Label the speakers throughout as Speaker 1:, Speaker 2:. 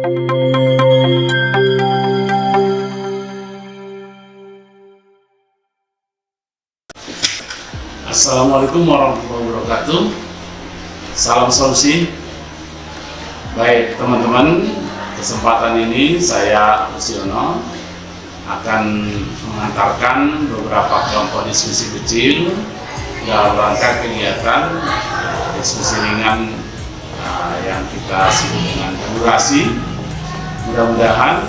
Speaker 1: Assalamualaikum warahmatullahi wabarakatuh. Salam solusi. Baik teman-teman, kesempatan ini saya Usiono akan mengantarkan beberapa kelompok diskusi kecil dalam rangka kegiatan diskusi ringan yang kita sebut dengan durasi. Mudah-mudahan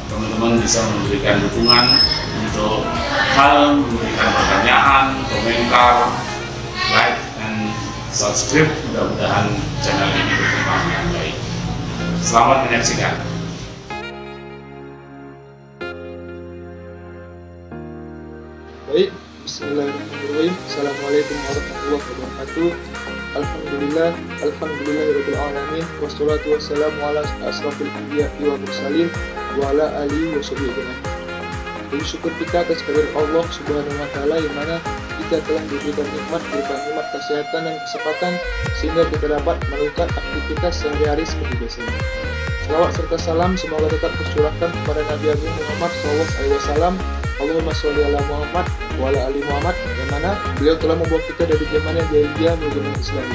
Speaker 1: teman-teman bisa memberikan dukungan untuk hal memberikan pertanyaan, komentar, like, dan subscribe. Mudah-mudahan channel ini berkembang dengan baik. Selamat menyaksikan.
Speaker 2: Baik, bismillahirrahmanirrahim. Assalamualaikum warahmatullahi wabarakatuh. Alhamdulillahirabbil alamin. Wassalatu wassalamu ala asrofil anbiya'i wal mursalin wa ala alihi washabihi ajmain. Jadi syukur kita atas kehadirat Allah Subhanahu wa taala yang mana kita telah diberikan nikmat kesehatan dan kesempatan sehingga kita dapat melakukan aktivitas sehari-hari seperti biasanya. Selawat serta salam semoga tetap tercurahkan kepada Nabi Agung Muhammad SAW. Allahumma sholli ala Muhammad wa ala ali Muhammad, yang mana beliau telah membawa kita dari zaman yang jahiliyah menuju zaman Islam,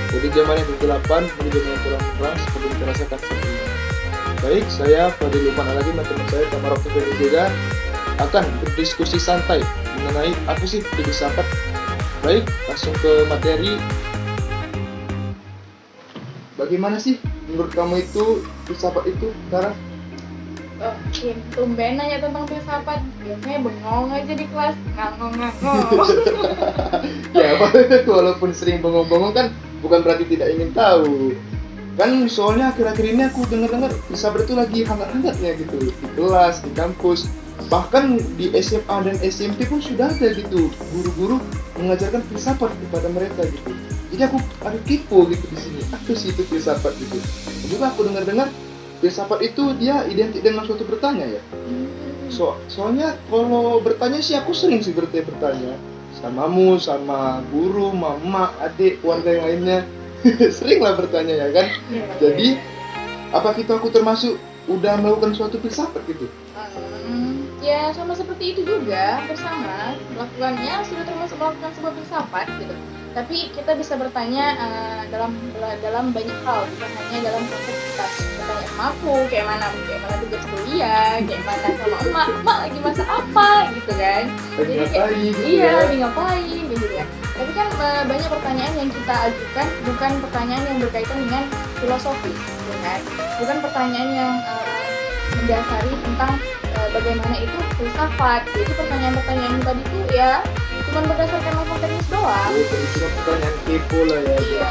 Speaker 2: dari zaman yang kegelapan menuju zaman yang terang seperti kita rasakan saat ini. Baik, saya Fadil Lukman Aladi, teman saya Tamara Fadil akan berdiskusi santai mengenai apa sih filsafat. Baik, langsung ke materi. Bagaimana sih menurut kamu itu filsafat itu, Tara?
Speaker 3: Oh, ya, tumben nanya tentang filsafat. Biasanya bengong aja di kelas, ngangong-ngangong.
Speaker 2: Ya, walaupun sering bengong-bengong kan bukan berarti tidak ingin tahu. Kan soalnya akhir-akhir ini aku dengar filsafat itu lagi hangat-hangatnya gitu di kelas, di kampus. Bahkan di SMA dan SMP pun sudah ada gitu guru-guru mengajarkan filsafat kepada mereka gitu. Jadi aku ada kepo gitu di sini. Apa sih itu filsafat gitu? Juga aku dengar filsafat itu dia identik dengan suatu bertanya ya. Soalnya kalau bertanya sih aku sering sih bertanya samamu, sama guru, mama, adik, keluarga yang lainnya. Sering lah bertanya ya kan. Jadi apa aku termasuk udah melakukan suatu filsafat gitu?
Speaker 3: Ya sama seperti itu juga, bersama melakukannya sudah termasuk melakukan sebuah filsafat gitu. Tapi kita bisa bertanya dalam banyak hal, bukan hanya dalam konteks kita bertanya sama aku, kayak mana tugas kuliah, kayak mana sama emak lagi masak apa gitu kan.
Speaker 2: Lagi ngapain gitu
Speaker 3: iya,
Speaker 2: ya.
Speaker 3: lagi ngapain gitu ya. Tapi kan banyak pertanyaan yang kita ajukan bukan pertanyaan yang berkaitan dengan filosofi, gitu kan. Bukan pertanyaan yang mendasari tentang bagaimana itu filsafat. Jadi pertanyaan-pertanyaan tadi tuh ya cuma berdasarkan langsung teknis doang.
Speaker 2: Cuma pertanyaan kepo lah ya.
Speaker 3: Iya.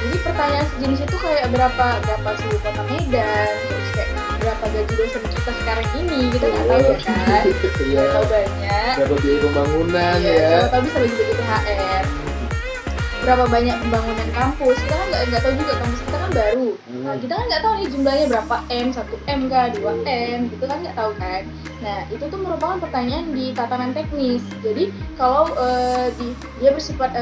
Speaker 3: Jadi pertanyaan sejenis itu kayak berapa suhu kota Medan, terus kayak berapa gaji dosen kita sekarang ini, kita nggak tahu ya kan.
Speaker 2: Iya.
Speaker 3: Tahu banyak.
Speaker 2: Berapa biaya pembangunan
Speaker 3: Iya,
Speaker 2: ya.
Speaker 3: tahu bisa bagi-bagi THR. Berapa banyak pembangunan kampus, kita kan nggak tahu juga, kampus kita kan baru. Nah, kita kan nggak tahu nih jumlahnya berapa M, 1M kah, 2M, gitu kan nggak tahu kan. Nah, itu tuh merupakan pertanyaan di tatanan teknis. Jadi kalau dia bersifat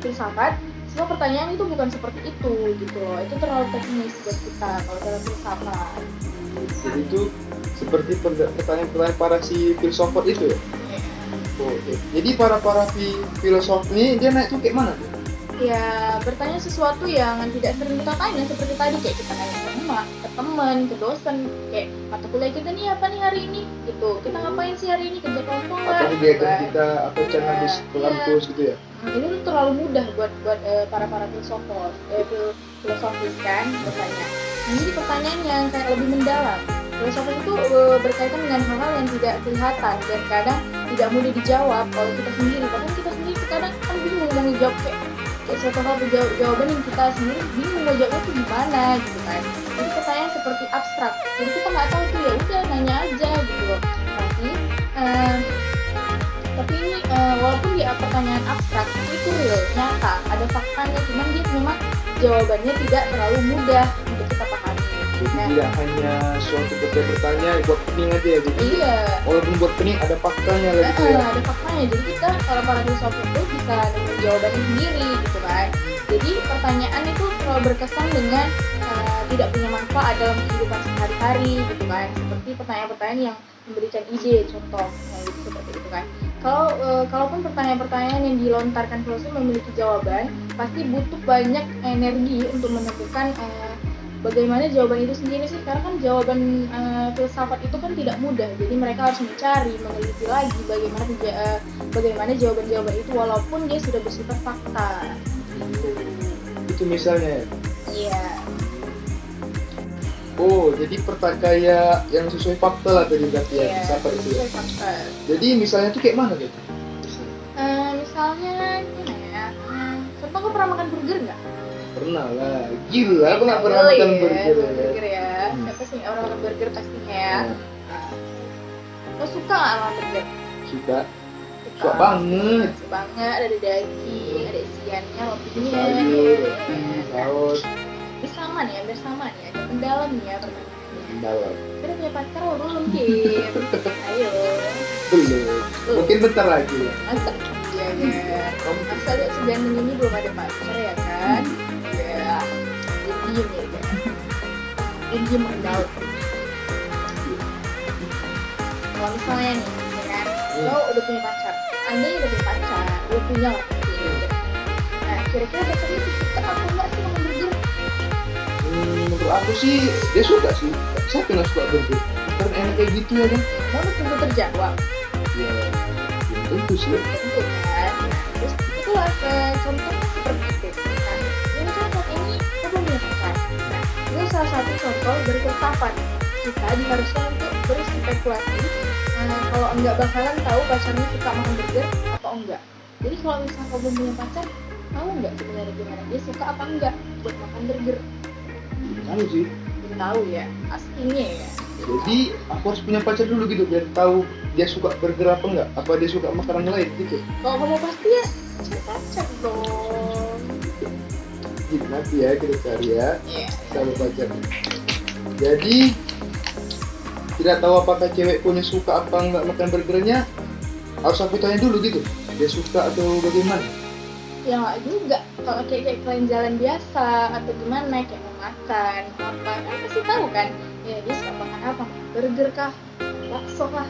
Speaker 3: filsafat, semua pertanyaan itu bukan seperti itu gitu loh. Itu terlalu teknis buat kita kalau dalam filsafat.
Speaker 2: Jadi itu seperti pertanyaan-pertanyaan para si filsafat itu ya? Oke. Jadi para filosof ini dia naik tuh kayak mana tuh?
Speaker 3: Ya bertanya sesuatu yang tidak sering kita tanya, seperti tadi kayak kita nanya ke emak, ke teman, ke dosen, kayak mata kuliah kita nih apa nih hari ini gitu, kita ngapain sih hari ini, kerja kelompok nggak?
Speaker 2: Apa kegiatan kita, apa cara habis ke kampus gitu ya?
Speaker 3: Ini tuh terlalu mudah buat para filosofis kan bertanya. Jadi pertanyaan yang kayak lebih mendalam. Filsafat itu berkaitan dengan hal-hal yang tidak kelihatan dan kadang tidak mudah dijawab oleh kita sendiri. Kadang kita sendiri kadang kan bingung mau jawab kayak suatu hal jawaban yang kita sendiri bingung mau jawabnya itu gimana gitu kan. Jadi pertanyaan seperti abstrak. Jadi kita nggak tahu tuh, ya udah nanya aja gitu loh. Tapi ini walaupun dia pertanyaan abstrak, tapi itu real, nyata, ada faktanya. Cuman dia memang jawabannya tidak terlalu mudah untuk kita pahami.
Speaker 2: Jadi tidak hanya suatu bertanya buat pening aja ya. Jadi
Speaker 3: Iya.
Speaker 2: walaupun buat pening ada faktanya lah gitu ya.
Speaker 3: Ada faktanya. Jadi kita para filsuf itu bisa nemuin jawabannya sendiri gitu kan. Jadi pertanyaan itu terlalu berkesan dengan tidak punya manfaat dalam kehidupan sehari-hari gitu kan, seperti pertanyaan-pertanyaan yang memberikan ide, contoh gitu, seperti itu kan. Kalaupun pertanyaan-pertanyaan yang dilontarkan filosof memiliki jawaban, pasti butuh banyak energi untuk menemukan bagaimana jawaban itu sendiri sih, karena kan jawaban filsafat itu kan tidak mudah, jadi mereka harus mencari, meneliti lagi bagaimana jawaban-jawaban itu walaupun dia sudah bersifat fakta.
Speaker 2: Itu misalnya.
Speaker 3: Iya.
Speaker 2: Oh, jadi kayak yang sesuai fakta lah tadi berarti ya, filsafat itu ya.
Speaker 3: Sesuai fakta.
Speaker 2: Jadi misalnya tuh kayak mana gitu?
Speaker 3: Misalnya gimana ya? Contoh, kau pernah makan burger nggak?
Speaker 2: Pernah lah, gila aku nggak pernah makan burger.
Speaker 3: Burger ya. Siapa sih orang makan burger pastinya ya. Lo suka nggak makan burger?
Speaker 2: Suka banget.
Speaker 3: Suka banget, ada daging, ada isiannya, rotinya,
Speaker 2: Sayur, roti, saus.
Speaker 3: hampir sama nih, ada mendalam nih ya pertanyaannya.
Speaker 2: Dalam.
Speaker 3: Kita punya pacar atau belum, Kim? Ayo.
Speaker 2: Belum. Mungkin bentar lagi ya.
Speaker 3: Masa? Iya kan? Masa lihat seganteng ini belum ada pacar ya kan? Iya. Diem ya kan? Diem mendalam. Kalau misalnya nih, ya kan? Lo udah punya pacar, Anda udah punya pacar, udah punya lah pasti. Nah, kira-kira pacarnya itu suka apa enggak sih sama burger?
Speaker 2: Menurut aku sih dia suka sih. Siapa yang nggak suka burger? Karena enak kayak gitu ya kan?
Speaker 3: Mau lu tunggu terjawab?
Speaker 2: Ya, belum tentu sih.
Speaker 3: Tentu kan. Nah, terus itulah contohnya seperti itu. Nah, ini kan saat ini kita belum punya pacar. Nah, ini salah satu contoh dari filsafat. Kita diharuskan untuk berspekulasi kalau enggak bakalan tahu pacarnya suka makan burger atau enggak. Jadi kalau misalnya kau belum punya pacar, tahu enggak sebenarnya gimana dia suka apa enggak buat makan burger?
Speaker 2: Tahu sih.
Speaker 3: Belum tahu ya, pastinya ya.
Speaker 2: Jadi aku harus punya pacar dulu gitu biar tahu dia suka burger apa enggak, apa dia suka makanan lain gitu.
Speaker 3: Kalau kamu pasti ya cari pacar dong.
Speaker 2: Gitu nanti ya kita cari ya.
Speaker 3: Iya.
Speaker 2: Sama pacar. Jadi tidak tahu apakah cewek punya suka apa enggak makan burgernya, harus aku tanya dulu gitu. Dia suka atau bagaimana?
Speaker 3: Ya nggak juga, kalau kayak kalian jalan biasa atau gimana kayak mau makan apa kan pasti tahu kan ya dia suka makan apa, burger kah, bakso kah,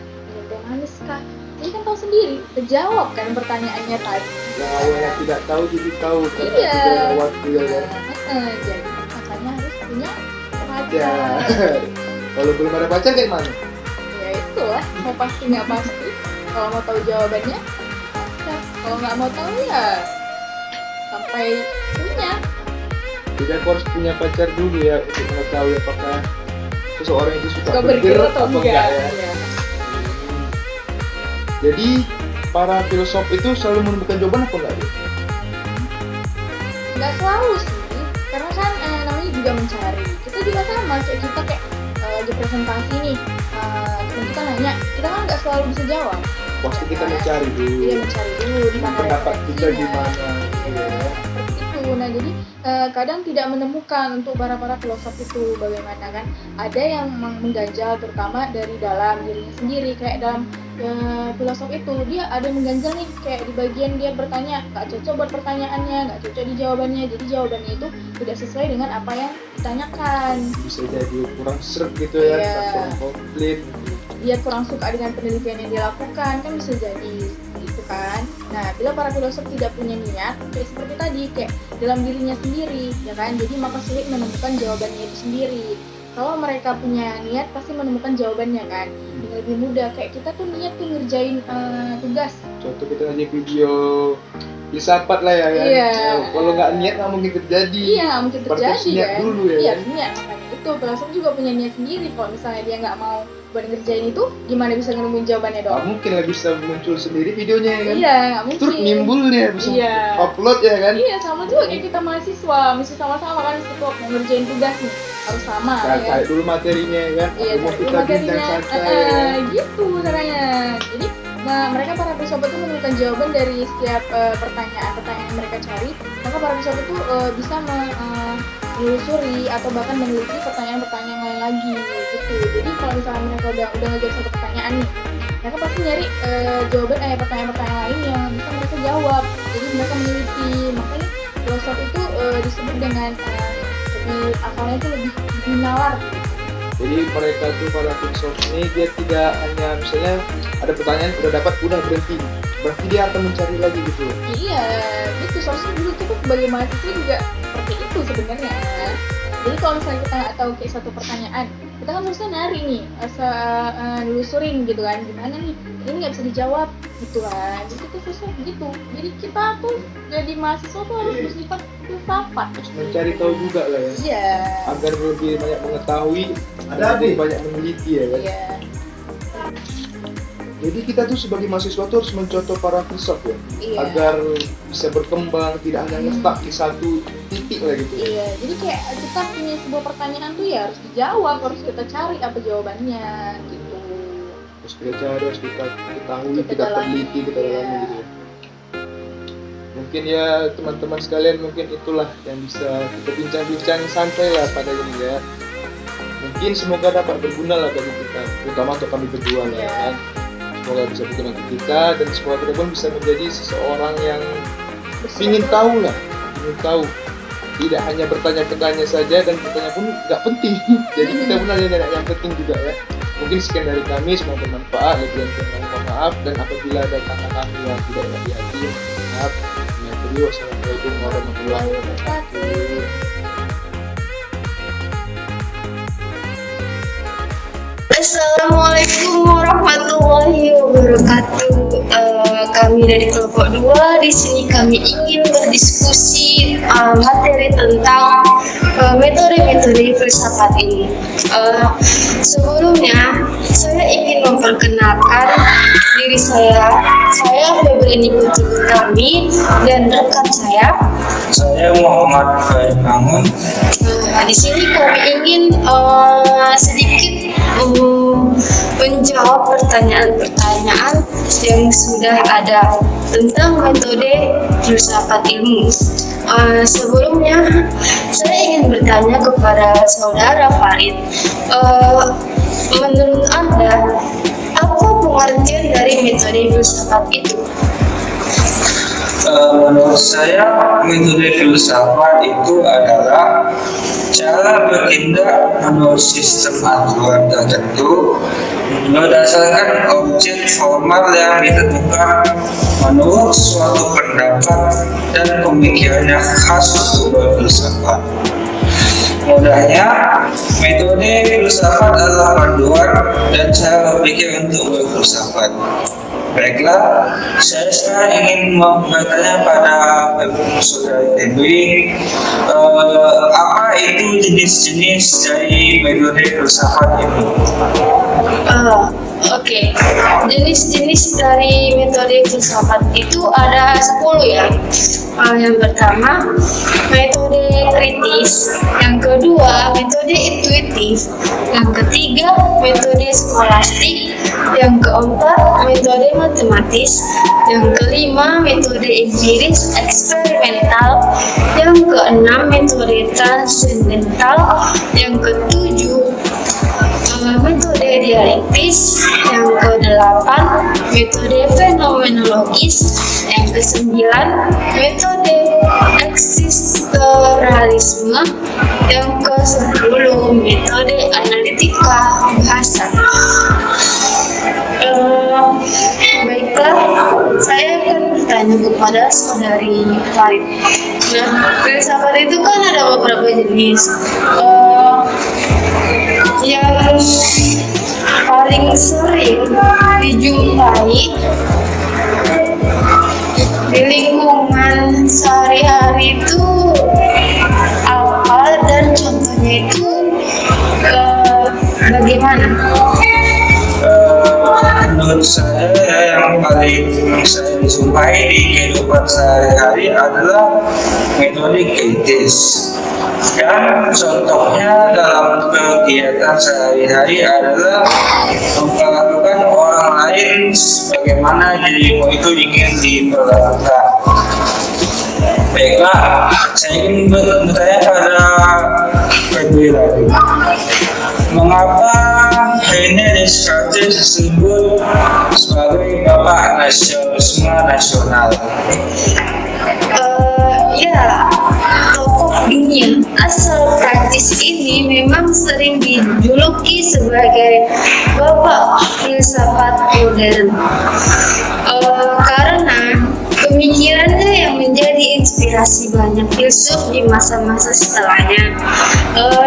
Speaker 3: teh manis kah, jadi kan tahu sendiri, terjawab kan pertanyaannya tadi.
Speaker 2: Yang awalnya tidak tahu jadi tahu karena
Speaker 3: Iya.
Speaker 2: sudah waktu ya kan.
Speaker 3: Jadi makanya harus punya
Speaker 2: Ya.
Speaker 3: pacar.
Speaker 2: Kalau belum ada pacar kayak mana?
Speaker 3: Ya itulah, mau pasti nggak pasti. Kalau mau tahu jawabannya, pacar. Kalau nggak mau tahu ya sampai punya.
Speaker 2: Jadi aku harus punya pacar dulu ya untuk mengetahui apakah seseorang itu suka
Speaker 3: Suka
Speaker 2: burger
Speaker 3: burger atau
Speaker 2: apa
Speaker 3: enggak
Speaker 2: ya.
Speaker 3: ya.
Speaker 2: Jadi para filosof itu selalu menemukan jawaban apa enggak?
Speaker 3: Nggak selalu sih, karena kan namanya juga mencari. Kita juga sama, kayak kita kayak lagi presentasi nih, teman kita nanya, kita kan nggak selalu bisa jawab.
Speaker 2: Pasti kita mencari dulu.
Speaker 3: Iya, mencari dulu di mana
Speaker 2: Pendapat kita
Speaker 3: referensinya.
Speaker 2: gimana.
Speaker 3: Iya, seperti itu. Nah jadi kadang tidak menemukan untuk para filosof itu bagaimana kan. Ada yang mengganjal terutama dari dalam dirinya sendiri, kayak dalam filosof itu dia ada mengganjal nih, kayak di bagian dia bertanya nggak cocok buat pertanyaannya, nggak cocok di jawabannya, jadi jawabannya itu tidak sesuai dengan apa yang ditanyakan.
Speaker 2: Bisa jadi kurang seret gitu ya,
Speaker 3: Iya.
Speaker 2: kurang komplit.
Speaker 3: Dia kurang suka dengan penelitian yang dilakukan, kan bisa jadi gitu kan. Nah bila para filosof tidak punya niat kayak seperti tadi, kayak dalam dirinya sendiri ya kan, jadi maka sulit menemukan jawabannya itu sendiri. Kalau mereka punya niat pasti menemukan jawabannya kan dengan lebih mudah. Kayak kita tuh niat tuh ngerjain tugas.
Speaker 2: Contoh kita nanya video filsafat lah ya kan.
Speaker 3: Iya.
Speaker 2: Nah, kalau nggak niat nggak mungkin terjadi.
Speaker 3: Iya nggak mungkin
Speaker 2: Berarti
Speaker 3: terjadi
Speaker 2: harus niat
Speaker 3: kan.
Speaker 2: dulu ya
Speaker 3: Iya
Speaker 2: kan?
Speaker 3: harus niat, makanya itu filosof juga punya niat sendiri. Kalau misalnya dia nggak mau buat ngerjain itu, gimana bisa nemuin jawabannya
Speaker 2: Nggak
Speaker 3: dong?
Speaker 2: mungkin lah bisa muncul sendiri videonya ya kan.
Speaker 3: Iya nggak mungkin.
Speaker 2: Terus nimbul dia bisa
Speaker 3: Iya.
Speaker 2: upload ya kan.
Speaker 3: Iya sama juga kayak kita mahasiswa, mesti sama-sama kan setiap mau ngerjain tugas nih harus sama
Speaker 2: Nah,
Speaker 3: ya.
Speaker 2: cari dulu materinya ya kan.
Speaker 3: Iya,
Speaker 2: Aku mau
Speaker 3: cari
Speaker 2: kita
Speaker 3: dulu
Speaker 2: bincang
Speaker 3: materinya.
Speaker 2: saja ya kan.
Speaker 3: Gitu caranya. Jadi mereka para filsuf itu menemukan jawaban dari setiap pertanyaan-pertanyaan yang mereka cari. Maka para filsuf itu bisa menelusuri atau bahkan meneliti pertanyaan-pertanyaan lain lagi gitu. Jadi kalau misalnya mereka udah ngejawab satu pertanyaan nih, mereka pasti nyari jawaban pertanyaan-pertanyaan lain yang bisa mereka jawab. Jadi mereka meneliti. Makanya filosof itu disebut dengan lebih akalnya itu lebih menalar.
Speaker 2: Jadi mereka tuh para filsuf ini dia tidak hanya misalnya ada pertanyaan udah dapat udah berhenti, berarti dia akan mencari lagi gitu.
Speaker 3: Iya, itu seharusnya dulu kita sebagai mahasiswa juga seperti itu sebenarnya. Jadi kalau misalnya kita nggak tahu kayak satu pertanyaan, kita kan harusnya nyari nih, nelusurin gitu kan, gimana nih, ini nggak bisa dijawab gitu kan. Jadi kita harusnya begitu. Jadi kita tuh jadi mahasiswa tuh harus bersifat filsafat.
Speaker 2: Harus mencari tahu juga lah ya.
Speaker 3: Iya.
Speaker 2: Agar lebih banyak mengetahui, lebih banyak meneliti ya kan.
Speaker 3: Iya.
Speaker 2: Jadi kita tuh sebagai mahasiswa tuh harus mencontoh para filsuf ya,
Speaker 3: Iya.
Speaker 2: agar bisa berkembang, tidak hanya ngetak di satu titik lah gitu.
Speaker 3: Iya, jadi kayak kita punya sebuah pertanyaan tuh ya harus dijawab, harus kita cari apa jawabannya gitu.
Speaker 2: Harus kita cari, harus kita ketahui,
Speaker 3: Kita
Speaker 2: kita
Speaker 3: dalami.
Speaker 2: teliti, kita
Speaker 3: Iya.
Speaker 2: dalami gitu. Mungkin ya teman-teman sekalian, mungkin itulah yang bisa kita bincang-bincang santai lah pada ini ya. Mungkin semoga dapat berguna lah bagi kita, terutama untuk kami berdua lah ya
Speaker 3: Iya.
Speaker 2: kan. Semoga bisa berguna untuk kita dan semoga kita pun bisa menjadi seseorang yang ingin tahu lah, ingin tahu. Tidak hanya bertanya-tanya saja dan bertanya pun nggak penting. Jadi kita pun ada yang penting juga ya. Mungkin sekian dari kami, semoga bermanfaat. Lebih yang kurang mohon maaf, dan apabila ada kata-kata yang tidak enak di hati, maaf. Yang kedua, wassalamualaikum warahmatullahi wabarakatuh.
Speaker 4: Assalamualaikum warahmatullahi wabarakatuh. Kami dari kelompok 2 di sini kami ingin berdiskusi materi tentang metode-metode filsafat ini. Sebelumnya saya ingin memperkenalkan diri saya. Saya Febriani Putri Utami dan rekan saya
Speaker 5: Muhammad Farid Bangun.
Speaker 4: Di sini kami ingin sedikit menjawab pertanyaan-pertanyaan yang sudah ada tentang metode filsafat ilmu. Sebelumnya, saya ingin bertanya kepada saudara Farid, menurut Anda, apa pengertian dari metode filsafat itu?
Speaker 5: Menurut saya, metode filsafat itu adalah cara bertindak menurut sistem aturan tertentu berdasarkan objek formal yang ditentukan menurut suatu pendapat dan pemikiran yang khas untuk berfilsafat. Mudahnya, metode filsafat adalah panduan dan cara berpikir untuk berfilsafat. Baiklah, saya sekarang ingin bertanya pada saudara Febri, apa itu jenis-jenis dari metode filsafat ini?
Speaker 4: Oke. Jenis-jenis dari metode filsafat itu ada 10 ya. Yang pertama, metode kritis. Yang kedua, metode intuitif. Yang ketiga, metode skolastik. Yang keempat, metode matematis. Yang kelima, metode empiris eksperimental. Yang keenam, metode transendental. Yang ketujuh, metode dialektis. Yang kedelapan, metode fenomenologis. Yang kesembilan, metode eksistensialisme. Yang ke-10, metode analitika bahasa. Baiklah, saya akan bertanya kepada saudari Farid. Nah, filsafat itu kan ada beberapa jenis. Yang paling sering dijumpai di lingkungan sehari-hari itu apa, dan contohnya itu bagaimana?
Speaker 5: Menurut saya yang paling saya jumpai di kehidupan sehari-hari adalah metode kritis. Dan contohnya dalam kegiatan sehari-hari adalah memperlakukan orang lain sebagaimana dirimu itu ingin diperlakukan. Baiklah, saya ingin bertanya pada Febri lagi. Mengapa René Descartes disebut sebagai bapak nasionalisme nasional?
Speaker 4: Ya, tokoh dunia. Asal Prancis ini memang sering dijuluki sebagai bapak filsafat modern. Karena pemikirannya yang menjadi inspirasi banyak filsuf di masa-masa setelahnya.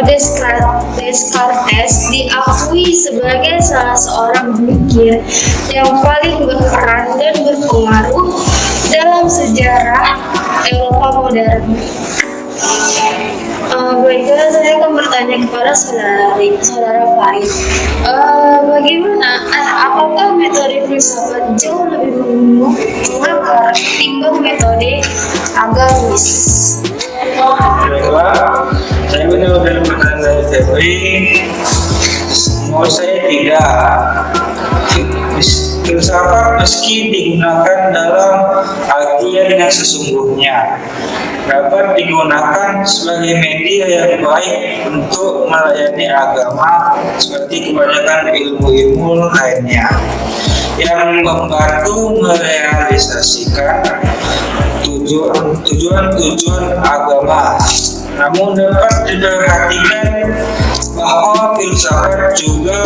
Speaker 4: Descartes diakui sebagai salah seorang pemikir yang paling berperan dan berpengaruh dalam sejarah Eropa modern. Baiklah, saya akan bertanya kepada saudara Farid. Apakah metode filsafat jauh lebih mengakar ketimbang metode agamis?
Speaker 5: Baiklah, saya benar-benar bertanya Febri. Menurut saya tidak. Filsafat meski digunakan dalam artian yang sesungguhnya dapat digunakan sebagai media yang baik untuk melayani agama seperti kebanyakan ilmu-ilmu lainnya yang membantu merealisasikan tujuan-tujuan agama. Namun dapat diperhatikan bahwa filsafat juga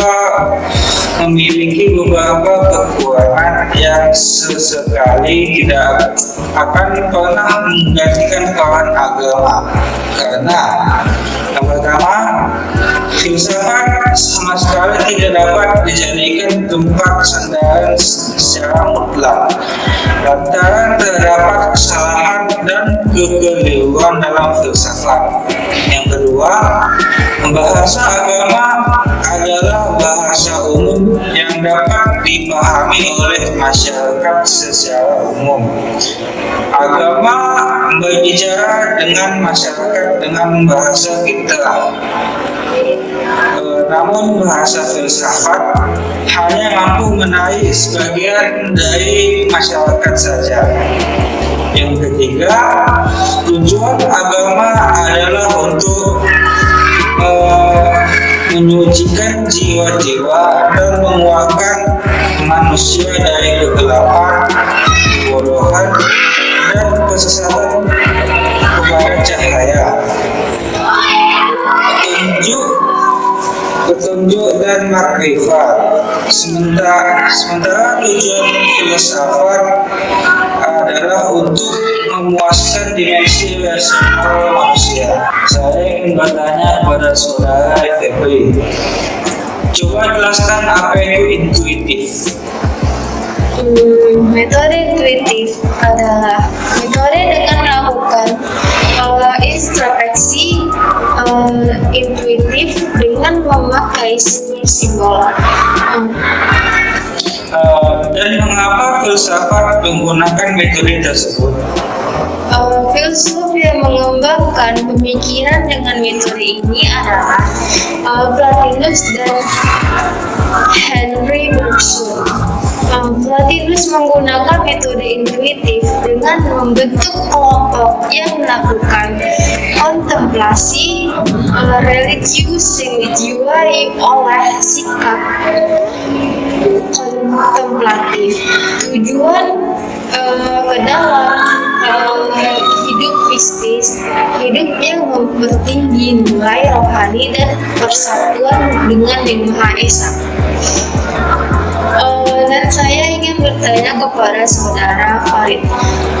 Speaker 5: memiliki beberapa kekurangan yang sesekali tidak akan pernah menggantikan peran agama. Karena yang pertama, filsafat sama sekali tidak dapat dijadikan tempat sandaran secara mutlak lantaran terdapat kesalahan dan kekeliruan dalam filsafat. Yang kedua, bahasa agama adalah bahasa umum yang dapat dipahami oleh masyarakat secara umum. Agama berbicara dengan masyarakat dengan bahasa fitrah. Namun bahasa filsafat hanya mampu menarik sebagian dari masyarakat saja. Yang ketiga, tujuan agama adalah untuk menyucikan jiwa-jiwa dan mengeluarkan manusia dari kegelapan, kebodohan, dan kesesatan kepada cahaya. Petunjuk dan makrifat. Sementara tujuan filsafat adalah untuk memuaskan dimensi rasional manusia. Saya ingin bertanya kepada saudara Febri. Coba jelaskan apa itu intuitif.
Speaker 4: Metode intuitif adalah metode dengan melakukan introspeksi intuitif dengan memakai simbol-simbol.
Speaker 5: Dan mengapa filsafat menggunakan metode tersebut?
Speaker 4: Filsuf yang mengembangkan pemikiran dengan metode ini adalah Plotinus dan Henry Bergson. Plotinus menggunakan metode intuitif dengan membentuk kelompok yang melakukan kontemplasi religius yang dijiwai oleh sikap kontemplatif. Tujuan ke dalam hidup mistis, hidup yang mempertinggi nilai rohani dan persatuan dengan Yang Maha Esa. Dan saya ingin bertanya kepada saudara Farid,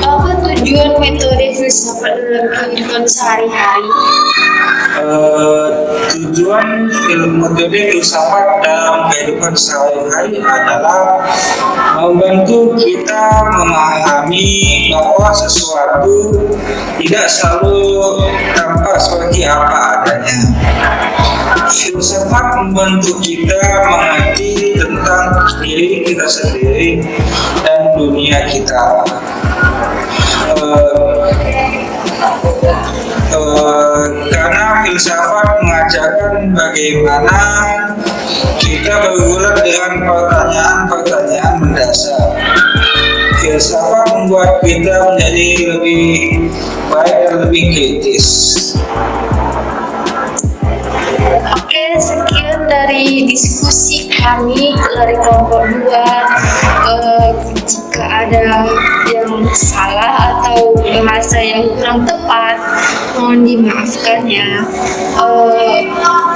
Speaker 4: apa tujuan metode filsafat dalam kehidupan sehari-hari?
Speaker 5: Tujuan metode filsafat dalam kehidupan sehari-hari adalah membantu kita memahami bahwa sesuatu tidak selalu tampak seperti apa adanya. Filsafat membantu kita mengerti tentang diri kita sendiri dan dunia kita. Karena filsafat mengajarkan bagaimana kita bergulat dengan pertanyaan-pertanyaan mendasar. Filsafat membuat kita menjadi lebih baik dan lebih kritis.
Speaker 4: Oke, sekian dari diskusi kami dari kelompok 2. Jika ada yang salah atau bahasa yang kurang tepat, mohon dimaafkan ya.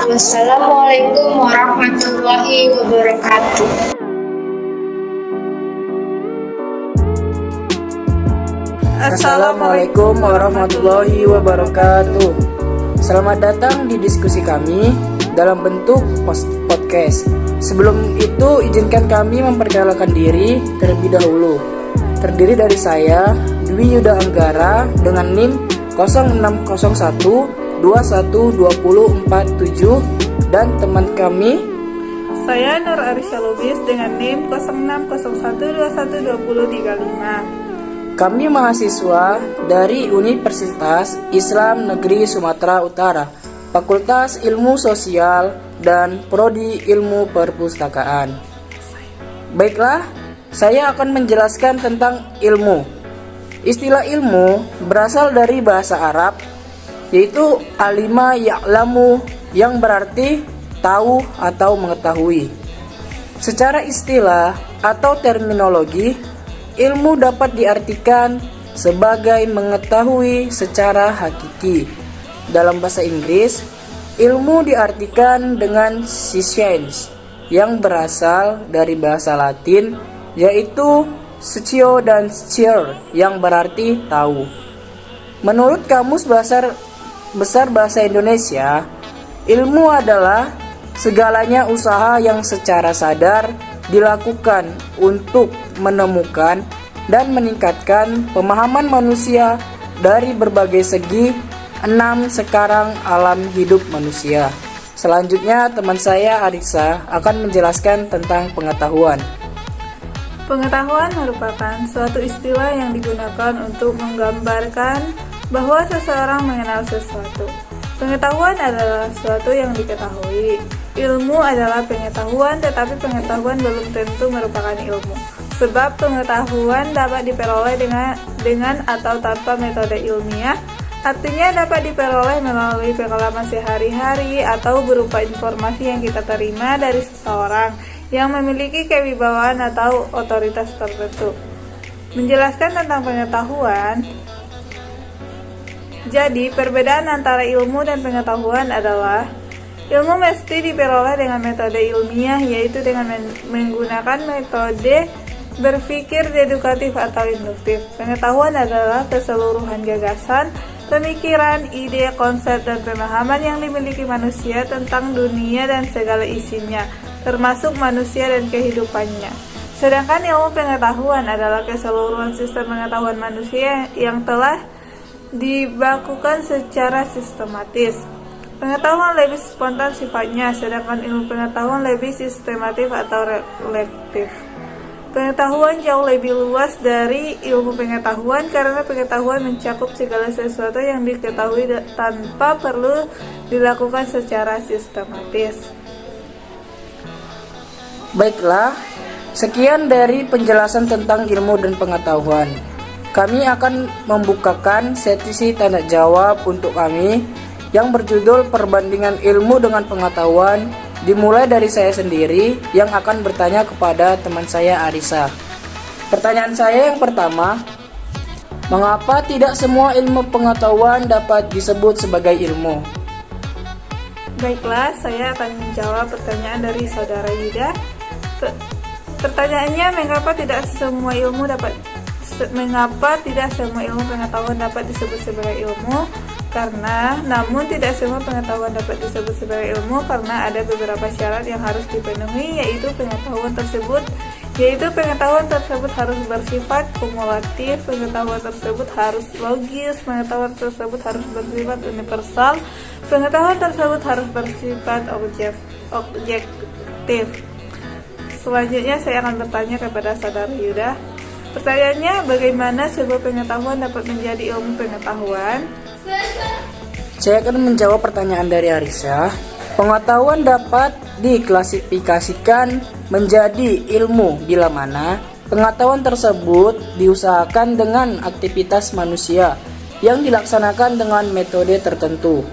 Speaker 4: Wassalamualaikum warahmatullahi wabarakatuh.
Speaker 6: Assalamualaikum warahmatullahi wabarakatuh. Selamat datang di diskusi kami dalam bentuk podcast. Sebelum itu, izinkan kami memperkenalkan diri terlebih dahulu. Terdiri dari saya, Dwi Yuda Anggara dengan NIM 0601 212047 dan teman kami
Speaker 7: Saya Nur Arisya Lubis dengan NIM 0601212035.
Speaker 6: Kami mahasiswa dari Universitas Islam Negeri Sumatera Utara, Fakultas Ilmu Sosial dan Prodi Ilmu Perpustakaan. Baiklah, saya akan menjelaskan tentang ilmu. Istilah ilmu berasal dari bahasa Arab, yaitu alima ya'lamu, yang berarti tahu atau mengetahui. Secara istilah atau terminologi, ilmu dapat diartikan sebagai mengetahui secara hakiki. Dalam bahasa Inggris, ilmu diartikan dengan science yang berasal dari bahasa Latin, yaitu scio dan scier yang berarti tahu. Menurut Kamus Besar Bahasa Indonesia, ilmu adalah segalanya usaha yang secara sadar dilakukan untuk menemukan dan meningkatkan pemahaman manusia dari berbagai segi 6 sekarang alam hidup manusia. Selanjutnya teman saya Arisa akan menjelaskan tentang pengetahuan.
Speaker 7: Pengetahuan merupakan suatu istilah yang digunakan untuk menggambarkan bahwa seseorang mengenal sesuatu. Pengetahuan adalah sesuatu yang diketahui. Ilmu adalah pengetahuan, tetapi pengetahuan belum tentu merupakan ilmu. Sebab pengetahuan dapat diperoleh dengan atau tanpa metode ilmiah, artinya dapat diperoleh melalui pengalaman sehari-hari atau berupa informasi yang kita terima dari seseorang yang memiliki kewibawaan atau otoritas tertentu. Menjelaskan tentang pengetahuan, jadi perbedaan antara ilmu dan pengetahuan adalah ilmu mesti diperoleh dengan metode ilmiah, yaitu dengan menggunakan metode berpikir dedukatif atau induktif. Pengetahuan adalah keseluruhan gagasan, pemikiran, ide, konsep, dan pemahaman yang dimiliki manusia tentang dunia dan segala isinya, termasuk manusia dan kehidupannya. Sedangkan ilmu pengetahuan adalah keseluruhan sistem pengetahuan manusia yang telah dibakukan secara sistematis. Pengetahuan lebih spontan sifatnya, sedangkan ilmu pengetahuan lebih sistematif atau reflektif. Pengetahuan jauh lebih luas dari ilmu pengetahuan karena pengetahuan mencakup segala sesuatu yang diketahui tanpa perlu dilakukan secara sistematis.
Speaker 6: Baiklah, sekian dari penjelasan tentang ilmu dan pengetahuan. Kami akan membukakan sesi tanya jawab untuk kami yang berjudul perbandingan ilmu dengan pengetahuan, dimulai dari saya sendiri yang akan bertanya kepada teman saya Arisa. Pertanyaan saya yang pertama, mengapa tidak semua ilmu pengetahuan dapat disebut sebagai ilmu?
Speaker 7: Baiklah, saya akan menjawab pertanyaan dari saudara Yuda. Pertanyaannya, mengapa tidak semua ilmu pengetahuan dapat disebut sebagai ilmu? Namun tidak semua pengetahuan dapat disebut sebagai ilmu karena ada beberapa syarat yang harus dipenuhi, yaitu pengetahuan tersebut harus bersifat kumulatif, pengetahuan tersebut harus logis, pengetahuan tersebut harus bersifat universal, pengetahuan tersebut harus bersifat objektif. Selanjutnya saya akan bertanya kepada saudara Yuda. Pertanyaannya, bagaimana sebuah pengetahuan dapat menjadi ilmu pengetahuan?
Speaker 6: Saya akan menjawab pertanyaan dari Arisa. Pengetahuan dapat diklasifikasikan menjadi ilmu bila mana pengetahuan tersebut diusahakan dengan aktivitas manusia yang dilaksanakan dengan metode tertentu,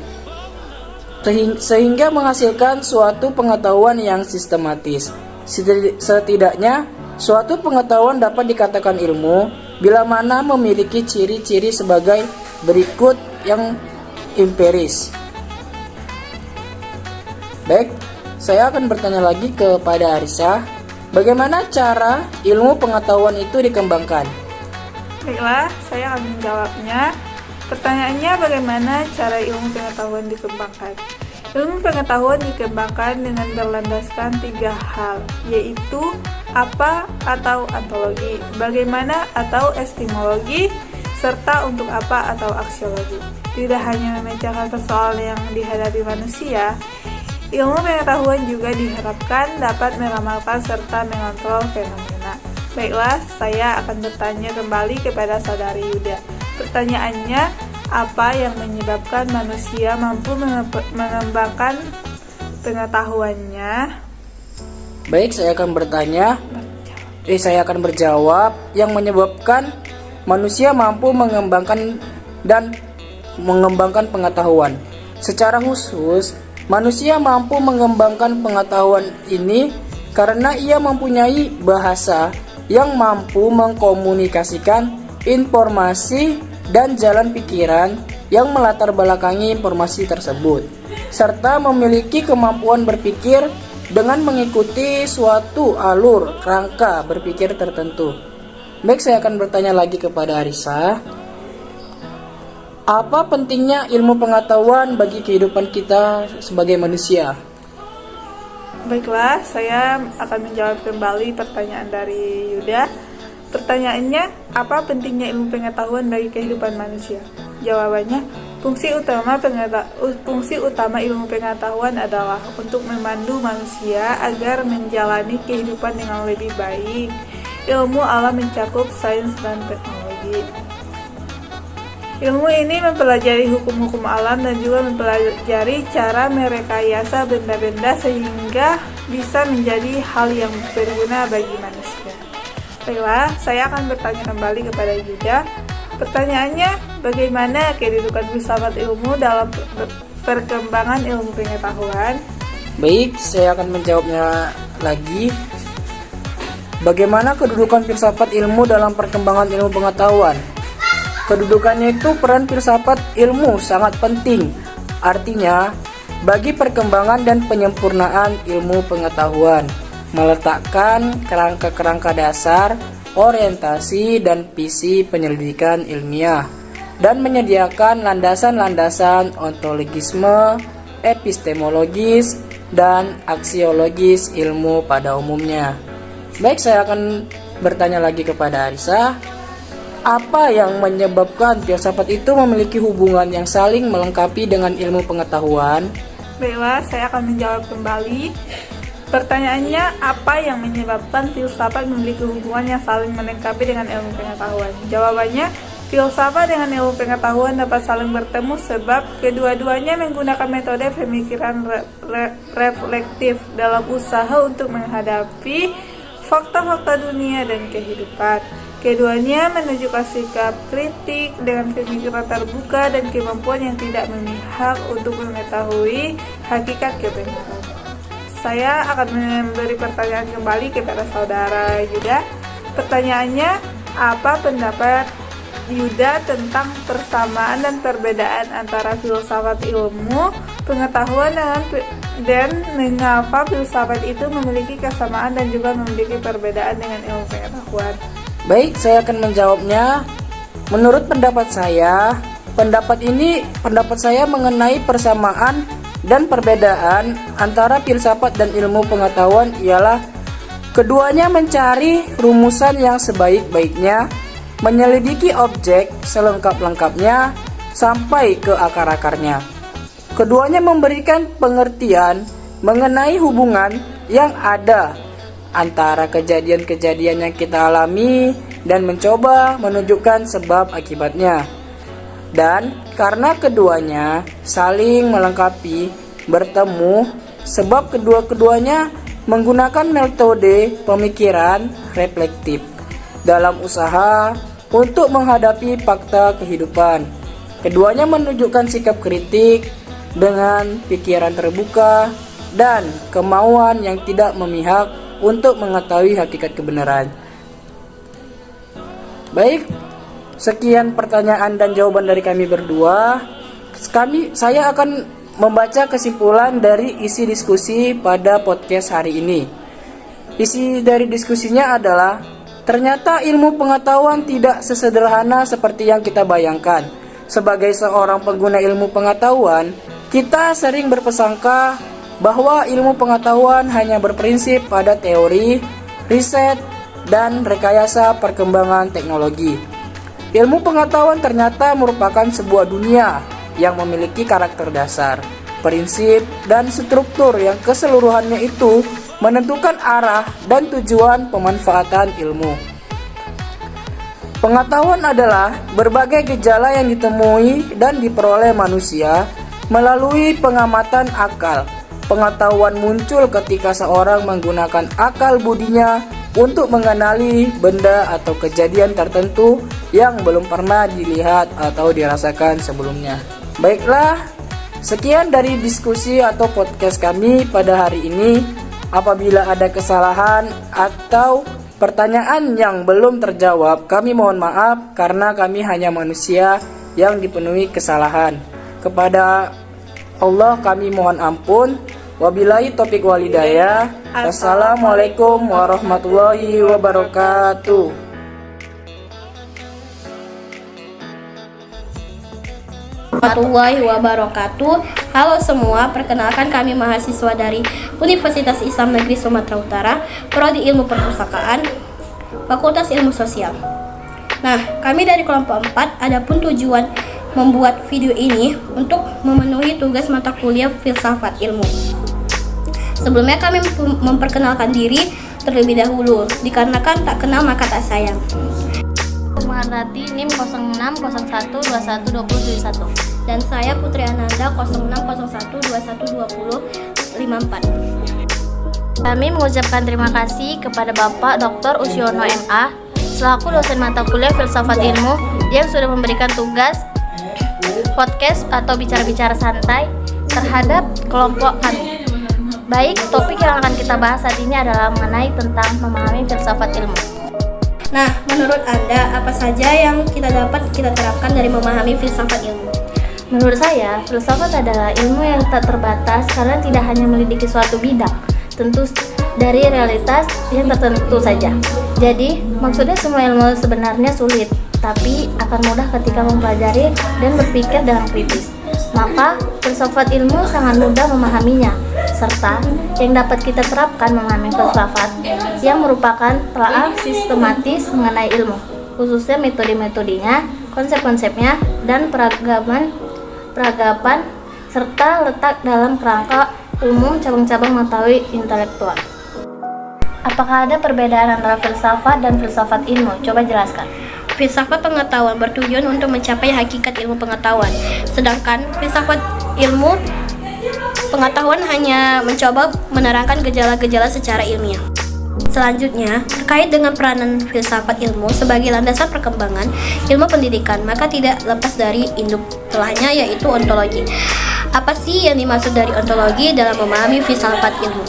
Speaker 6: sehingga menghasilkan suatu pengetahuan yang sistematis. Setidaknya Suatu pengetahuan dapat dikatakan ilmu bila mana memiliki ciri-ciri sebagai berikut yang empiris. Baik, saya akan bertanya lagi kepada Arisa, bagaimana cara ilmu pengetahuan itu dikembangkan?
Speaker 7: Baiklah, saya akan menjawabnya. Pertanyaannya, bagaimana cara ilmu pengetahuan dikembangkan? Ilmu pengetahuan dikembangkan dengan berlandaskan 3 hal, yaitu apa atau ontologi, bagaimana atau epistemologi, serta untuk apa atau aksiologi. Tidak hanya memecahkan persoalan yang dihadapi manusia, ilmu pengetahuan juga diharapkan dapat meramalkan serta mengontrol fenomena. Baiklah, saya akan bertanya kembali kepada saudari Yuda. Pertanyaannya, apa yang menyebabkan manusia mampu mengembangkan pengetahuannya?
Speaker 6: Baik, saya akan berjawab yang menyebabkan manusia mampu mengembangkan pengetahuan. Secara khusus, manusia mampu mengembangkan pengetahuan ini karena ia mempunyai bahasa yang mampu mengkomunikasikan informasi dan jalan pikiran yang melatar belakangi informasi tersebut, serta memiliki kemampuan berpikir dengan mengikuti suatu alur rangka berpikir tertentu. Baik, saya akan bertanya lagi kepada Arisa. Apa pentingnya ilmu pengetahuan bagi kehidupan kita sebagai manusia?
Speaker 7: Baiklah, saya akan menjawab kembali pertanyaan dari Yuda. Pertanyaannya, apa pentingnya ilmu pengetahuan bagi kehidupan manusia? Jawabannya, fungsi utama ilmu pengetahuan adalah untuk memandu manusia agar menjalani kehidupan dengan lebih baik. Ilmu alam mencakup sains dan teknologi. Ilmu ini mempelajari hukum-hukum alam dan juga mempelajari cara merekayasa benda-benda sehingga bisa menjadi hal yang berguna bagi manusia. Baiklah, saya akan bertanya kembali kepada Yuda. Pertanyaannya, bagaimana kedudukan filsafat ilmu dalam perkembangan ilmu pengetahuan?
Speaker 6: Baik, saya akan menjawabnya lagi. Bagaimana kedudukan filsafat ilmu dalam perkembangan ilmu pengetahuan? Kedudukannya itu peran filsafat ilmu sangat penting. Artinya, bagi perkembangan dan penyempurnaan ilmu pengetahuan, meletakkan kerangka-kerangka dasar, orientasi dan visi penyelidikan ilmiah, dan menyediakan landasan-landasan ontologisme, epistemologis, dan aksiologis ilmu pada umumnya. Baik, saya akan bertanya lagi kepada Arisa. Apa yang menyebabkan filsafat itu memiliki hubungan yang saling melengkapi dengan ilmu pengetahuan?
Speaker 7: Baiklah, saya akan menjawab kembali. Pertanyaannya, apa yang menyebabkan filsafat memiliki hubungan yang saling melengkapi dengan ilmu pengetahuan? Jawabannya, filsafat dengan ilmu pengetahuan dapat saling bertemu sebab kedua-duanya menggunakan metode pemikiran reflektif dalam usaha untuk menghadapi fakta-fakta dunia dan kehidupan. Keduanya menunjukkan sikap kritik dengan pemikiran terbuka dan kemampuan yang tidak memihak untuk mengetahui hakikat kebenaran. Saya akan memberi pertanyaan kembali kepada saudara Yuda. Pertanyaannya, apa pendapat Yuda tentang persamaan dan perbedaan antara filsafat ilmu pengetahuan dan mengapa filsafat itu memiliki kesamaan dan juga memiliki perbedaan dengan ilmu pengetahuan?
Speaker 6: Baik, saya akan menjawabnya. Menurut pendapat saya mengenai persamaan dan perbedaan antara filsafat dan ilmu pengetahuan ialah keduanya mencari rumusan yang sebaik-baiknya, menyelidiki objek selengkap-lengkapnya sampai ke akar-akarnya. Keduanya memberikan pengertian mengenai hubungan yang ada antara kejadian-kejadian yang kita alami dan mencoba menunjukkan sebab akibatnya. Dan karena keduanya saling melengkapi, bertemu, sebab kedua-keduanya menggunakan metode pemikiran reflektif dalam usaha untuk menghadapi fakta kehidupan. Keduanya menunjukkan sikap kritik dengan pikiran terbuka dan kemauan yang tidak memihak untuk mengetahui hakikat kebenaran. Baik, sekian pertanyaan dan jawaban dari kami berdua. Saya akan membaca kesimpulan dari isi diskusi pada podcast hari ini. Isi dari diskusinya adalah, ternyata ilmu pengetahuan tidak sesederhana seperti yang kita bayangkan. Sebagai seorang pengguna ilmu pengetahuan, kita sering berprasangka bahwa ilmu pengetahuan hanya berprinsip pada teori, riset, dan rekayasa perkembangan teknologi. Ilmu pengetahuan ternyata merupakan sebuah dunia yang memiliki karakter dasar, prinsip, dan struktur yang keseluruhannya itu menentukan arah dan tujuan pemanfaatan ilmu. Pengetahuan adalah berbagai gejala yang ditemui dan diperoleh manusia melalui pengamatan akal. Pengetahuan muncul ketika seorang menggunakan akal budinya untuk mengenali benda atau kejadian tertentu yang belum pernah dilihat atau dirasakan sebelumnya. Baiklah, sekian dari diskusi atau podcast kami pada hari ini. Apabila ada kesalahan atau pertanyaan yang belum terjawab, kami mohon maaf karena kami hanya manusia yang dipenuhi kesalahan. Kepada Allah kami mohon ampun. Wabillahi taufiq walhidayah. Wassalamualaikum warahmatullahi wabarakatuh.
Speaker 8: Warahmatullahi wabarakatuh. Halo semua, perkenalkan kami mahasiswa dari Universitas Islam Negeri Sumatera Utara, Prodi Ilmu Perpustakaan, Fakultas Ilmu Sosial. Nah, kami dari kelompok 4 adapun tujuan membuat video ini untuk memenuhi tugas mata kuliah Filsafat Ilmu. Sebelumnya kami memperkenalkan diri terlebih dahulu, dikarenakan tak kenal maka tak sayang.
Speaker 9: Marati NIM 0601212071
Speaker 8: Dan saya Putri Ananda 0601212054.
Speaker 9: Kami mengucapkan terima kasih kepada Bapak Dr. Usiono MA selaku dosen mata kuliah Filsafat Ilmu yang sudah memberikan tugas podcast atau bicara-bicara santai terhadap kelompok kami. Baik, topik yang akan kita bahas saat ini adalah mengenai tentang memahami filsafat ilmu.
Speaker 8: Nah, menurut Anda, apa saja yang kita dapat kita terapkan dari memahami filsafat ilmu?
Speaker 9: Menurut saya, filsafat adalah ilmu yang tak terbatas karena tidak hanya melidiki suatu bidang, tentu dari realitas yang tertentu saja. Jadi, maksudnya semua ilmu sebenarnya sulit, tapi akan mudah ketika mempelajari dan berpikir dengan kritis. Maka, filsafat ilmu sangat mudah memahaminya, serta yang dapat kita terapkan memahami filsafat yang merupakan telaah sistematis mengenai ilmu, khususnya metode-metodenya, konsep-konsepnya, dan peragapan, serta letak dalam kerangka umum cabang-cabang mengetahui intelektual. Apakah ada perbedaan antara filsafat dan filsafat ilmu? Coba jelaskan.
Speaker 8: Filsafat pengetahuan bertujuan untuk mencapai hakikat ilmu pengetahuan, sedangkan filsafat ilmu pengetahuan hanya mencoba menerangkan gejala-gejala secara ilmiah. Selanjutnya, terkait dengan peranan filsafat ilmu sebagai landasan perkembangan ilmu pendidikan, maka tidak lepas dari induk telahnya, yaitu ontologi. Apa sih yang dimaksud dari ontologi dalam memahami filsafat ilmu?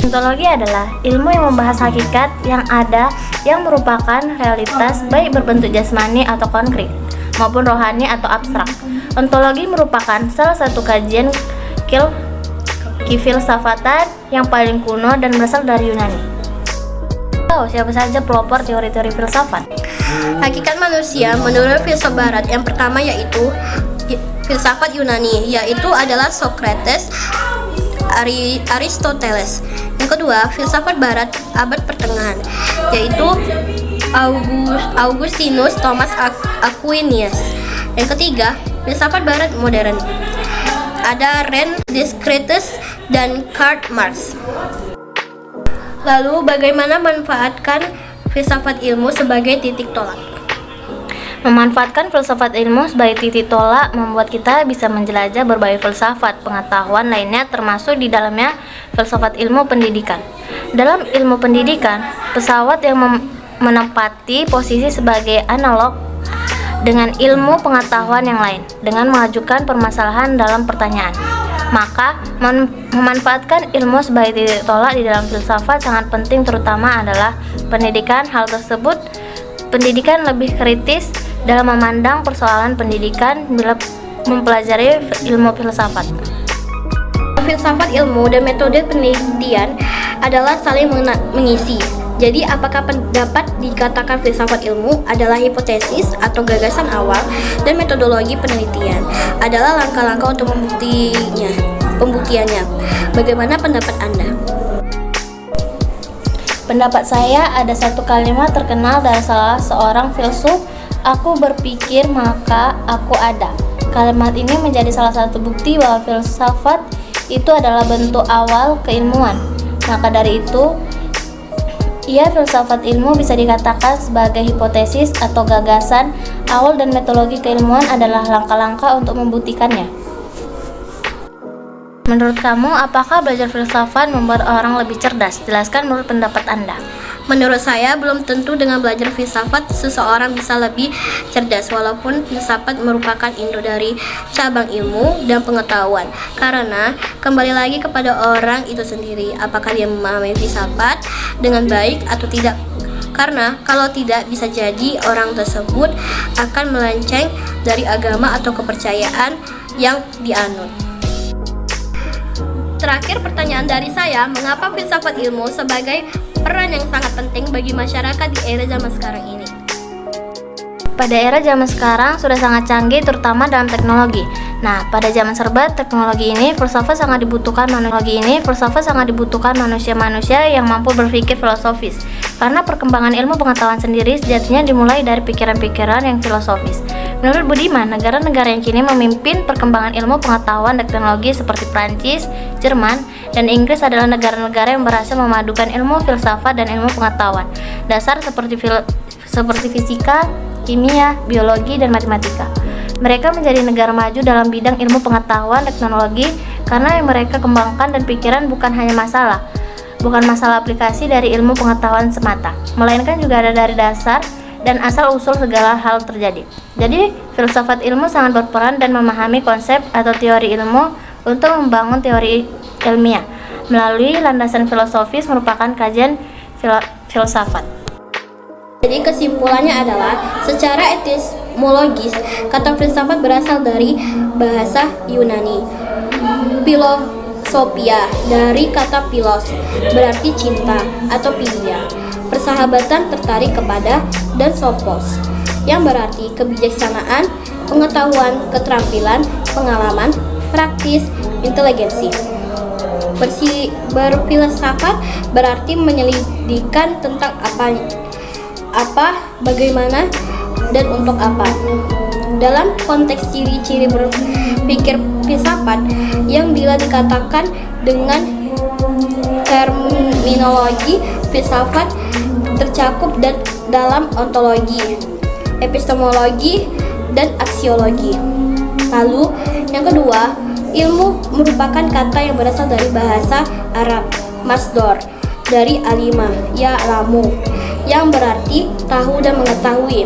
Speaker 9: Ontologi adalah ilmu yang membahas hakikat yang ada yang merupakan realitas baik berbentuk jasmani atau konkret maupun rohani atau abstrak. Ontologi merupakan salah satu kajian kifilsafatan yang paling kuno dan berasal dari Yunani. Tahu siapa saja pelopor teori-teori filsafat?
Speaker 8: Hakikat manusia menurut filsuf barat yang pertama yaitu filsafat Yunani, yaitu adalah Socrates, Aristoteles. Yang kedua, filsafat barat abad pertengahan, yaitu Augustinus Thomas Aquinas. Yang ketiga, filsafat barat modern, ada Rene Descartes dan Karl Marx. Lalu bagaimana memanfaatkan filsafat ilmu sebagai titik tolak?
Speaker 9: Memanfaatkan filsafat ilmu sebagai titik tolak membuat kita bisa menjelajah berbagai filsafat pengetahuan lainnya, termasuk di dalamnya filsafat ilmu pendidikan. Dalam ilmu pendidikan, pesawat yang menempati posisi sebagai analog dengan ilmu pengetahuan yang lain dengan mengajukan permasalahan dalam pertanyaan. Maka, memanfaatkan ilmu sebagai titik tolak di dalam filsafat sangat penting, terutama adalah pendidikan. Hal tersebut, pendidikan lebih kritis dalam memandang persoalan pendidikan bila mempelajari ilmu filsafat. Filsafat ilmu dan metode penelitian adalah saling mengisi. Jadi, apakah pendapat dikatakan filsafat ilmu adalah hipotesis atau gagasan awal, dan metodologi penelitian adalah langkah-langkah untuk pembuktiannya. Bagaimana pendapat Anda? Pendapat saya, ada satu kalimat terkenal dari salah seorang filsuf, "Aku berpikir maka aku ada." Kalimat ini menjadi salah satu bukti bahwa filsafat itu adalah bentuk awal keilmuan. Maka dari itu, filsafat ilmu bisa dikatakan sebagai hipotesis atau gagasan awal, dan metodologi keilmuan adalah langkah-langkah untuk membuktikannya. Menurut kamu, apakah belajar filsafat membuat orang lebih cerdas? Jelaskan menurut pendapat Anda. Menurut saya, belum tentu dengan belajar filsafat seseorang bisa lebih cerdas, walaupun filsafat merupakan induk dari cabang ilmu dan pengetahuan. Karena kembali lagi kepada orang itu sendiri, apakah dia memahami filsafat dengan baik atau tidak. Karena kalau tidak, bisa jadi orang tersebut akan melenceng dari agama atau kepercayaan yang dianut. Terakhir, pertanyaan dari saya, mengapa filsafat ilmu sebagai peran yang sangat penting bagi masyarakat di era zaman sekarang ini? Pada era zaman sekarang sudah sangat canggih, terutama dalam teknologi. Nah, pada zaman serba teknologi ini, filsafat sangat dibutuhkan manusia-manusia yang mampu berpikir filosofis. Karena perkembangan ilmu pengetahuan sendiri sejatinya dimulai dari pikiran-pikiran yang filosofis. Menurut Budiman, negara-negara yang kini memimpin perkembangan ilmu pengetahuan dan teknologi seperti Prancis, Jerman, dan Inggris adalah negara-negara yang berhasil memadukan ilmu filsafat dan ilmu pengetahuan dasar seperti fisika, kimia, biologi, dan matematika. Mereka menjadi negara maju dalam bidang ilmu pengetahuan dan teknologi karena yang mereka kembangkan dan pikiran bukan masalah aplikasi dari ilmu pengetahuan semata, melainkan juga ada dari dasar dan asal-usul segala hal terjadi. Jadi, filsafat ilmu sangat berperan dan memahami konsep atau teori ilmu untuk membangun teori ilmiah. Melalui landasan filosofis merupakan kajian filsafat. Jadi kesimpulannya adalah, secara etimologis, kata filsafat berasal dari bahasa Yunani. Philosophia dari kata philos, berarti cinta atau philia. Persahabatan tertarik kepada, dan sophos, yang berarti kebijaksanaan, pengetahuan, keterampilan, pengalaman, praktis, inteligensi. Berfilsafat berarti menyelidikkan tentang apa, bagaimana, dan untuk apa. Dalam konteks ciri-ciri berpikir filsafat yang bila dikatakan dengan terminologi filsafat tercakup dalam ontologi, epistemologi, dan aksiologi. Lalu, yang kedua, ilmu merupakan kata yang berasal dari bahasa Arab, masdor, dari alima, ya'lamu, yang berarti tahu dan mengetahui.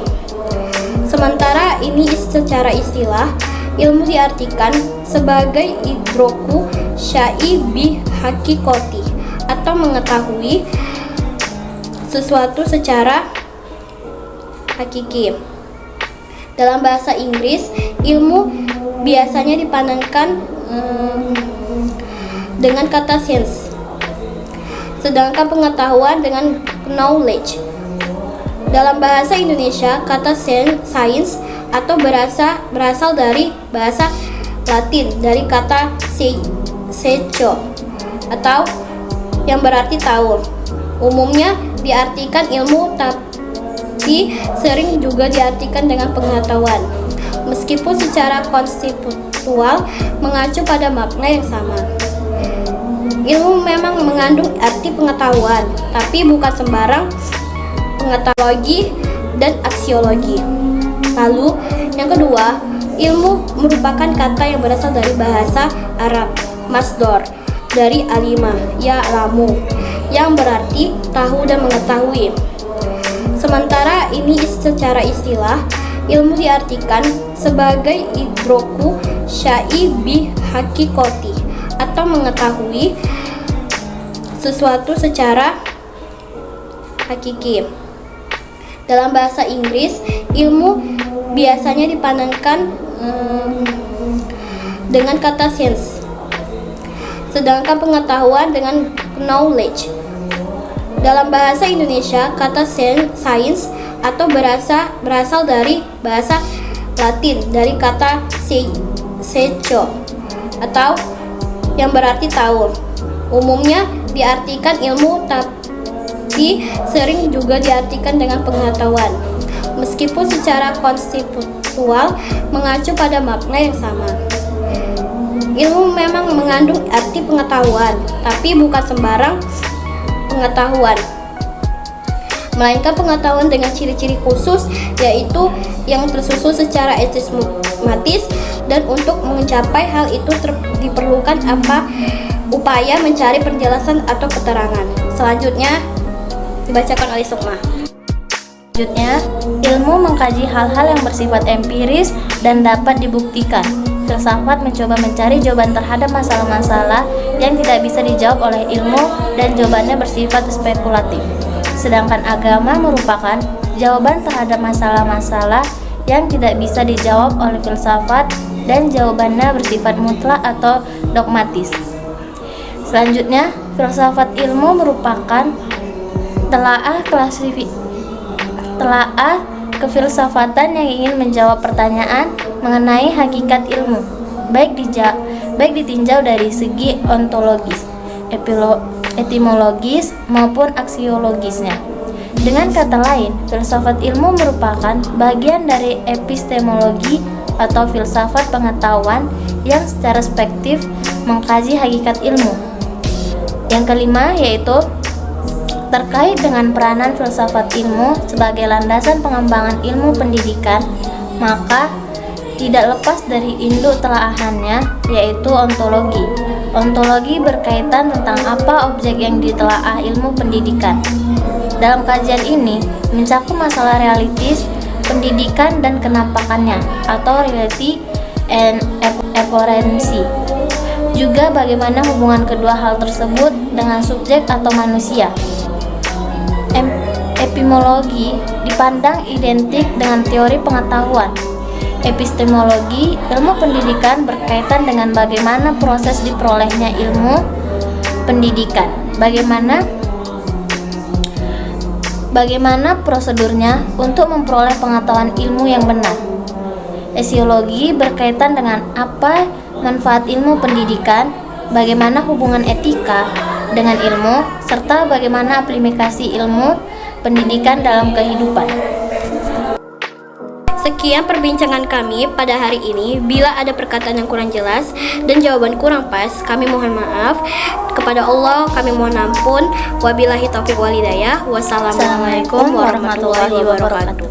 Speaker 9: Sementara ini secara istilah, ilmu diartikan sebagai idroku syai bi hakikoti, atau mengetahui sesuatu secara hakiki. Dalam bahasa Inggris, ilmu biasanya dipandangkan dengan kata science, sedangkan pengetahuan dengan knowledge. Dalam bahasa Indonesia, kata science atau berasal dari bahasa Latin, dari kata seco, atau yang berarti tahu. Umumnya diartikan ilmu, tapi sering juga diartikan dengan pengetahuan, meskipun secara konseptual mengacu pada makna yang sama. Ilmu memang mengandung arti pengetahuan, tapi bukan sembarang pengetahuan dan aksiologi. Lalu, yang kedua, ilmu merupakan kata yang berasal dari bahasa Arab, masdor, dari alima, ya'lamu, yang berarti tahu dan mengetahui. Sementara ini secara istilah, ilmu diartikan sebagai idroku syai bi hakikoti,
Speaker 8: atau mengetahui sesuatu secara hakiki. Dalam bahasa Inggris, ilmu biasanya dipandangkan dengan kata science, sedangkan pengetahuan dengan knowledge. Dalam bahasa Indonesia, kata science atau berasal dari bahasa Latin dari kata scientia atau yang berarti tahu. Umumnya diartikan ilmu, tapi sering juga diartikan dengan pengetahuan, meskipun secara konseptual mengacu pada makna yang sama. Ilmu memang mengandung arti pengetahuan, tapi bukan sembarang pengetahuan, melainkan pengetahuan dengan ciri-ciri khusus, yaitu yang tersusun secara sistematis, dan untuk mencapai hal itu diperlukan upaya mencari penjelasan atau keterangan. Selanjutnya dibacakan oleh Sukma.
Speaker 9: Selanjutnya, ilmu mengkaji hal-hal yang bersifat empiris dan dapat dibuktikan. Filsafat mencoba mencari jawaban terhadap masalah-masalah yang tidak bisa dijawab oleh ilmu dan jawabannya bersifat spekulatif. Sedangkan agama merupakan jawaban terhadap masalah-masalah yang tidak bisa dijawab oleh filsafat dan jawabannya bersifat mutlak atau dogmatis. Selanjutnya, filsafat ilmu merupakan telaah kefilsafatan yang ingin menjawab pertanyaan mengenai hakikat ilmu, baik ditinjau dari segi ontologis, etimologis maupun aksiologisnya. Dengan kata lain, filsafat ilmu merupakan bagian dari epistemologi atau filsafat pengetahuan yang secara spektif mengkaji hakikat ilmu. Yang kelima yaitu terkait dengan peranan filsafat ilmu sebagai landasan pengembangan ilmu pendidikan, maka tidak lepas dari induk telaahannya, yaitu ontologi. Ontologi berkaitan tentang apa objek yang ditelaah ilmu pendidikan. Dalam kajian ini mencakup masalah realitis pendidikan dan kenampakannya atau reality and apparency. Juga bagaimana hubungan kedua hal tersebut dengan subjek atau manusia. Epistemologi dipandang identik dengan teori pengetahuan. Epistemologi, ilmu pendidikan, berkaitan dengan bagaimana proses diperolehnya ilmu pendidikan, bagaimana prosedurnya untuk memperoleh pengetahuan ilmu yang benar. Esiologi berkaitan dengan apa manfaat ilmu pendidikan, bagaimana hubungan etika dengan ilmu, serta bagaimana aplikasi ilmu pendidikan dalam kehidupan.
Speaker 8: Sekian perbincangan kami pada hari ini. Bila ada perkataan yang kurang jelas dan jawaban kurang pas, kami mohon maaf. Kepada Allah kami mohon ampun. Wabillahi taufiq wal hidayah. Wassalamualaikum warahmatullahi wabarakatuh.